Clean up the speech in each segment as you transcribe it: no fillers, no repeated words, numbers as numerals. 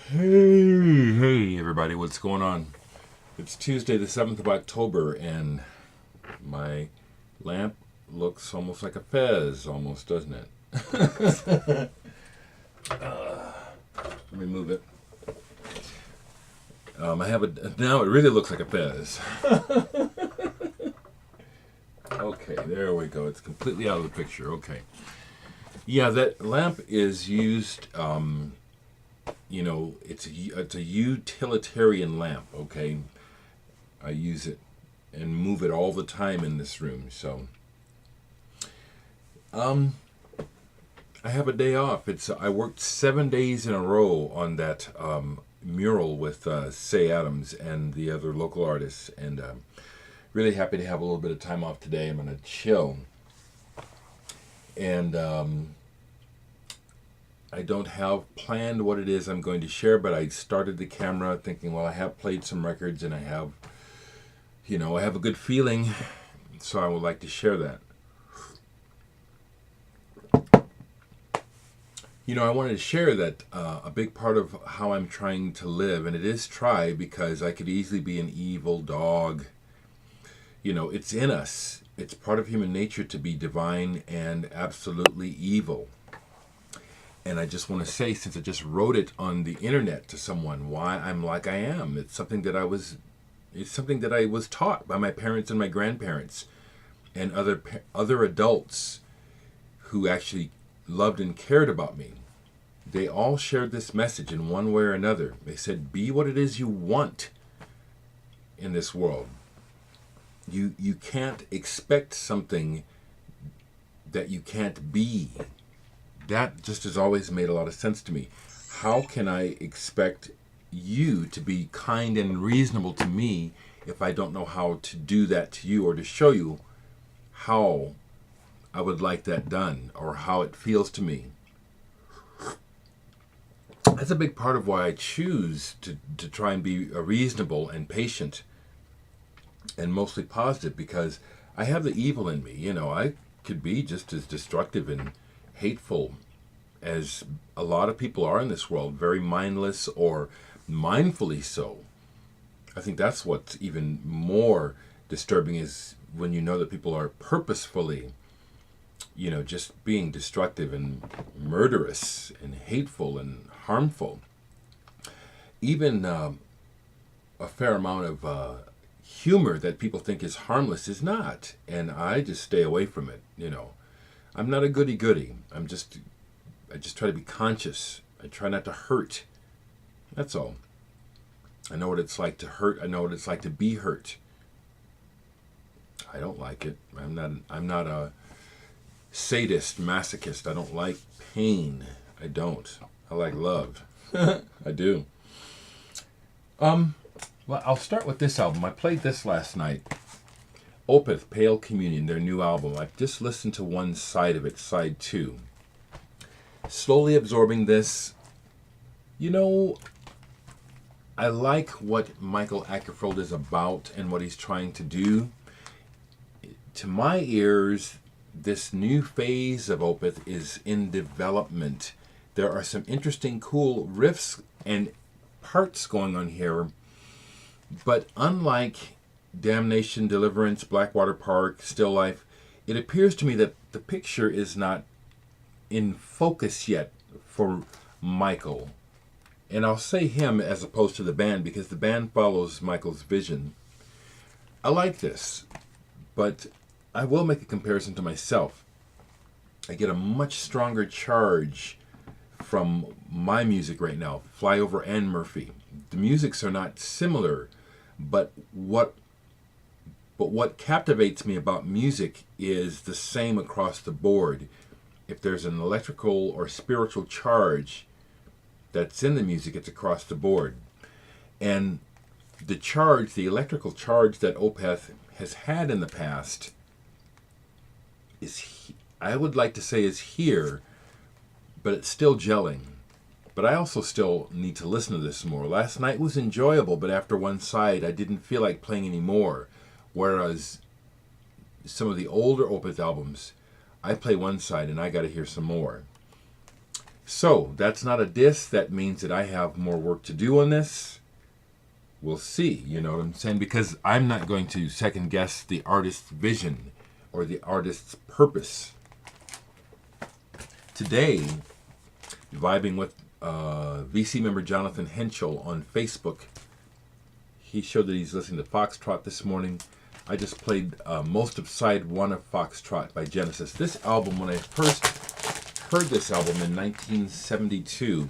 Hey everybody, what's going on? It's Tuesday the 7th of October and my lamp looks almost like a fez, almost, doesn't it? Let me move it. I have now it really looks like a fez. Okay, there we go. It's completely out of the picture. Okay. Yeah, that lamp is used, it's a utilitarian lamp, okay? I use it and move it all the time in this room. So, I have a day off. I worked 7 days in a row on that mural with Say Adams and the other local artists, and really happy to have a little bit of time off today. I'm gonna chill, and I don't have planned what it is I'm going to share, but I started the camera thinking, well, I have played some records and I have a good feeling, so I would like to share that. I wanted to share that a big part of how I'm trying to live, and it is try because I could easily be an evil dog. It's in us. It's part of human nature to be divine and absolutely evil. And I just want to say, since I just wrote it on the internet to someone, why I'm like I am. It's something that I was taught by my parents and my grandparents and other adults who actually loved and cared about me. They all shared this message in one way or another. They said, be what it is you want in this world. You can't expect something that you can't be. That just has always made a lot of sense to me. How can I expect you to be kind and reasonable to me if I don't know how to do that to you or to show you how I would like that done or how it feels to me? That's a big part of why I choose to try and be reasonable and patient and mostly positive, because I have the evil in me. I could be just as destructive and hateful as a lot of people are in this world, very mindless or mindfully so. I think that's what's even more disturbing, is when you know that people are purposefully just being destructive and murderous and hateful and harmful. Even a fair amount of humor that people think is harmless is not, and I just stay away from it. I'm not a goody-goody. I just try to be conscious. I try not to hurt. That's all. I know what it's like to hurt. I know what it's like to be hurt. I don't like it. I'm not a sadist, masochist. I don't like pain. I don't. I like love. I do. Well, I'll start with this album. I played this last night. Opeth, Pale Communion, their new album. I've just listened to one side of it, side 2. Slowly absorbing this. I like what Michael Ackerfeld is about and what he's trying to do. To my ears, this new phase of Opeth is in development. There are some interesting, cool riffs and parts going on here, but unlike Damnation, Deliverance, Blackwater Park, Still Life, it appears to me that the picture is not in focus yet for Michael. And I'll say him as opposed to the band, because the band follows Michael's vision. I like this, but I will make a comparison to myself. I get a much stronger charge from my music right now, Flyover and Murphy. The musics are not similar, but what captivates me about music is the same across the board. If there's an electrical or spiritual charge that's in the music, it's across the board. And the electrical charge that Opeth has had in the past I would like to say is here, but it's still gelling. But I also still need to listen to this more. Last night was enjoyable, but after one side, I didn't feel like playing any more. Whereas some of the older Opeth albums, I play one side and I got to hear some more. So that's not a diss. That means that I have more work to do on this. We'll see, you know what I'm saying? Because I'm not going to second guess the artist's vision or the artist's purpose. Today, vibing with VC member Jonathan Henschel on Facebook, he showed that he's listening to Foxtrot this morning. I just played most of side one of Foxtrot by Genesis. This album, when I first heard this album in 1972,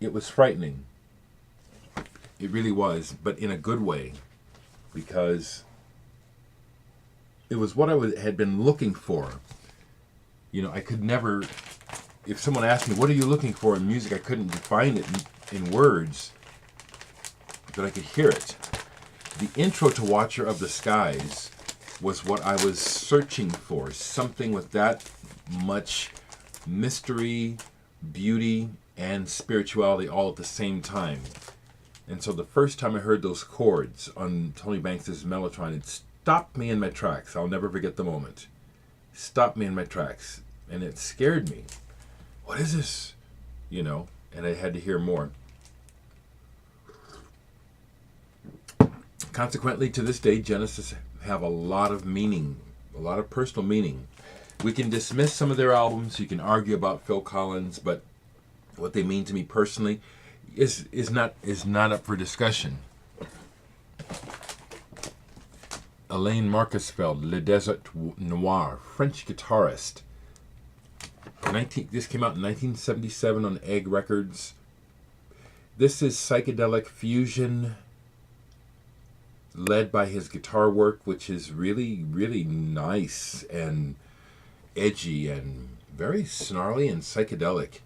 it was frightening. It really was, but in a good way, because it was what I had been looking for. You know, I could never, if someone asked me, what are you looking for in music, I couldn't define it in words, but I could hear it. The intro to Watcher of the Skies was what I was searching for, something with that much mystery, beauty, and spirituality all at the same time. And so the first time I heard those chords on Tony Banks's Mellotron, it stopped me in my tracks. I'll never forget the moment. Stopped me in my tracks. And it scared me. What is this? You know, and I had to hear more. Consequently, to this day, Genesis have a lot of meaning, a lot of personal meaning. We can dismiss some of their albums. You can argue about Phil Collins, but what they mean to me personally is not up for discussion. Alain Marcusfeld, Le Desert Noir, French guitarist. This came out in 1977 on Egg Records. This is psychedelic fusion led by his guitar work, which is really, really nice and edgy and very snarly and psychedelic.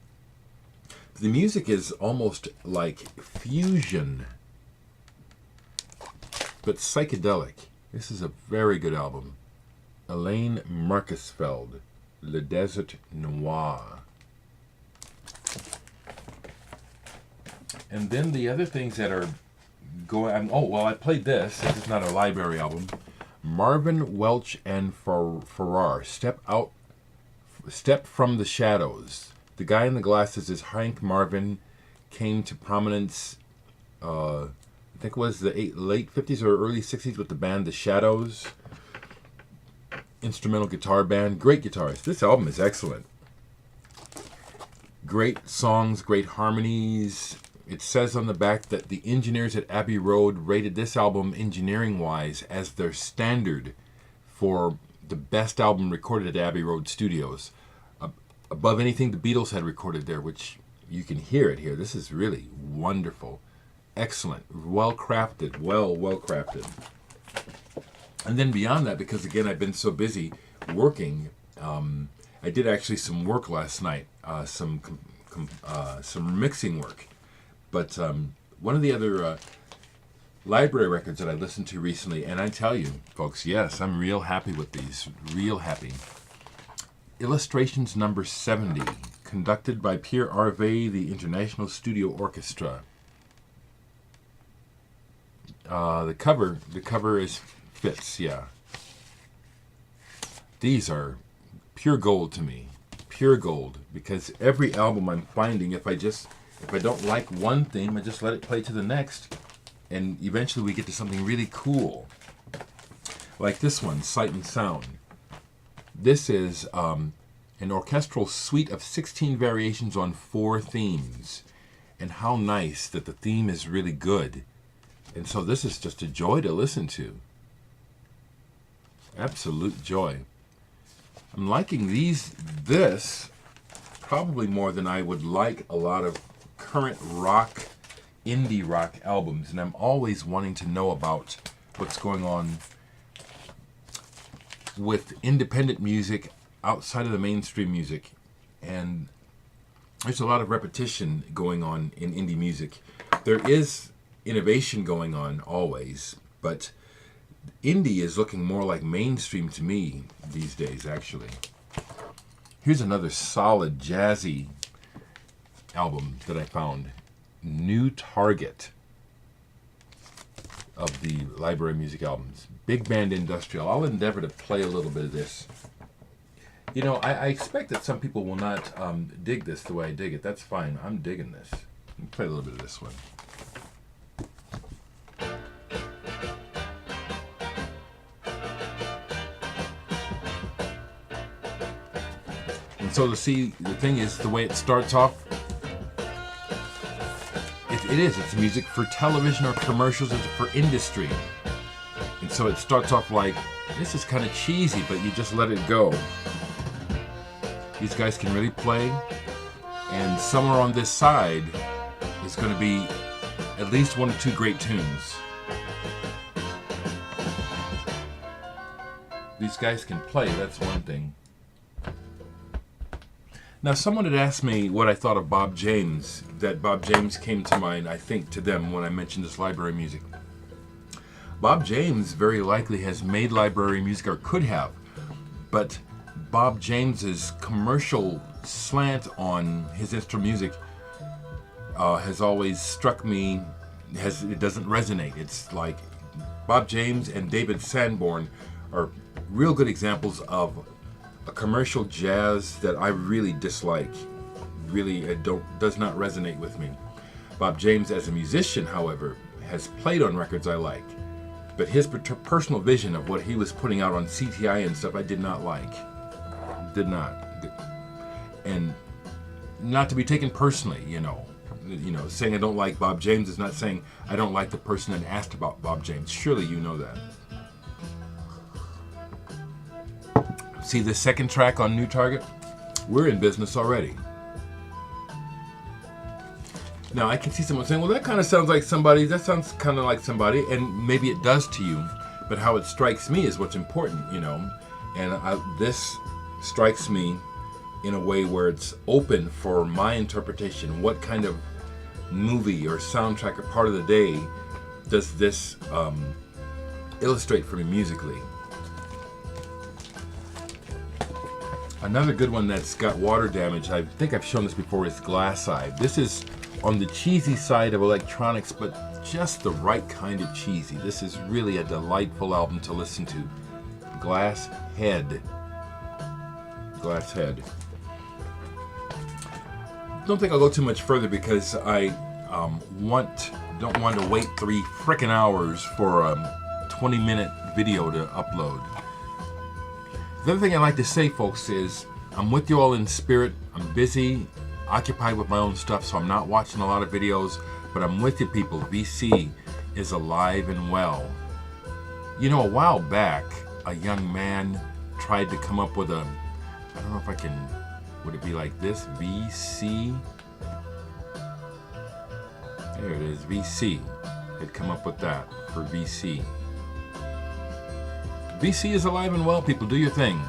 The music is almost like fusion, but psychedelic. This is a very good album. Alain Marcusfeld, Le Desert Noir. And then the other things that are going... Oh, well, I played this. This is not a library album. Marvin Welch and Farrar, Step from the Shadows. The guy in the glasses is Hank Marvin. Came to prominence, I think it was the late 50s or early 60s with the band The Shadows. Instrumental guitar band. Great guitarist. This album is excellent. Great songs, great harmonies. It says on the back that the engineers at Abbey Road rated this album engineering-wise as their standard for the best album recorded at Abbey Road Studios. Above anything the Beatles had recorded there, which you can hear it here. This is really wonderful. Excellent. Well-crafted. Well-crafted. And then beyond that, because again, I've been so busy working, I did actually some work last night, some mixing work. But one of the other library records that I listened to recently, and I tell you, folks, yes, I'm real happy with these. Real happy. Illustrations number 70, conducted by Pierre Harvey, the International Studio Orchestra. The cover fits, yeah. These are pure gold to me, pure gold, because every album I'm finding, if I don't like one theme, I just let it play to the next, and eventually we get to something really cool, like this one, Sight and Sound. This is an orchestral suite of 16 variations on 4 themes. And how nice that the theme is really good. And so this is just a joy to listen to. Absolute joy. I'm liking this probably more than I would like a lot of current rock, indie rock albums. And I'm always wanting to know about what's going on with independent music outside of the mainstream music. And there's a lot of repetition going on in indie music. There is innovation going on always, but indie is looking more like mainstream to me these days, actually. Here's another solid jazzy album that I found. New Target of the library music albums. Big band industrial. I'll endeavor to play a little bit of this. You know, I expect that some people will not dig this the way I dig it. That's fine. I'm digging this. Let me play a little bit of this one. And so to see, the thing is, the way it starts off, it's music for television or commercials, it's for industry. And so it starts off like, this is kind of cheesy, but you just let it go. These guys can really play, and somewhere on this side is going to be at least one or two great tunes. These guys can play, that's one thing. Now, someone had asked me what I thought of Bob James. That Bob James came to mind, I think, to them when I mentioned this library music. Bob James very likely has made library music, or could have, but Bob James's commercial slant on his instrumental music has always struck me. It doesn't resonate. It's like Bob James and David Sanborn are real good examples of a commercial jazz that I really dislike. Really, does not resonate with me. Bob James, as a musician, however, has played on records I like, but his personal vision of what he was putting out on CTI and stuff, I did not like. Did not. And not to be taken personally, you know, saying I don't like Bob James is not saying I don't like the person that asked about Bob James. Surely you know that. See the second track on New Target? We're in business already. Now I can see someone saying, well, that kind of sounds like somebody, and maybe it does to you, but how it strikes me is what's important, you know. And this strikes me in a way where it's open for my interpretation. What kind of movie or soundtrack or part of the day does this illustrate for me musically? Another good one that's got water damage, I think I've shown this before, is Glass Eye. This is on the cheesy side of electronics, but just the right kind of cheesy. This is really a delightful album to listen to. Glass Head. Glass Head. Don't think I'll go too much further because I don't want to wait 3 frickin' hours for a 20-minute video to upload. The other thing I like to say, folks, is I'm with you all in spirit. I'm busy, occupied with my own stuff, so I'm not watching a lot of videos, but I'm with you, people. VC is alive and well. You know, a while back, a young man tried to come up with I don't know if I can, would it be like this? VC? There it is, VC. Had come up with that for VC. VC is alive and well, people. Do your thing.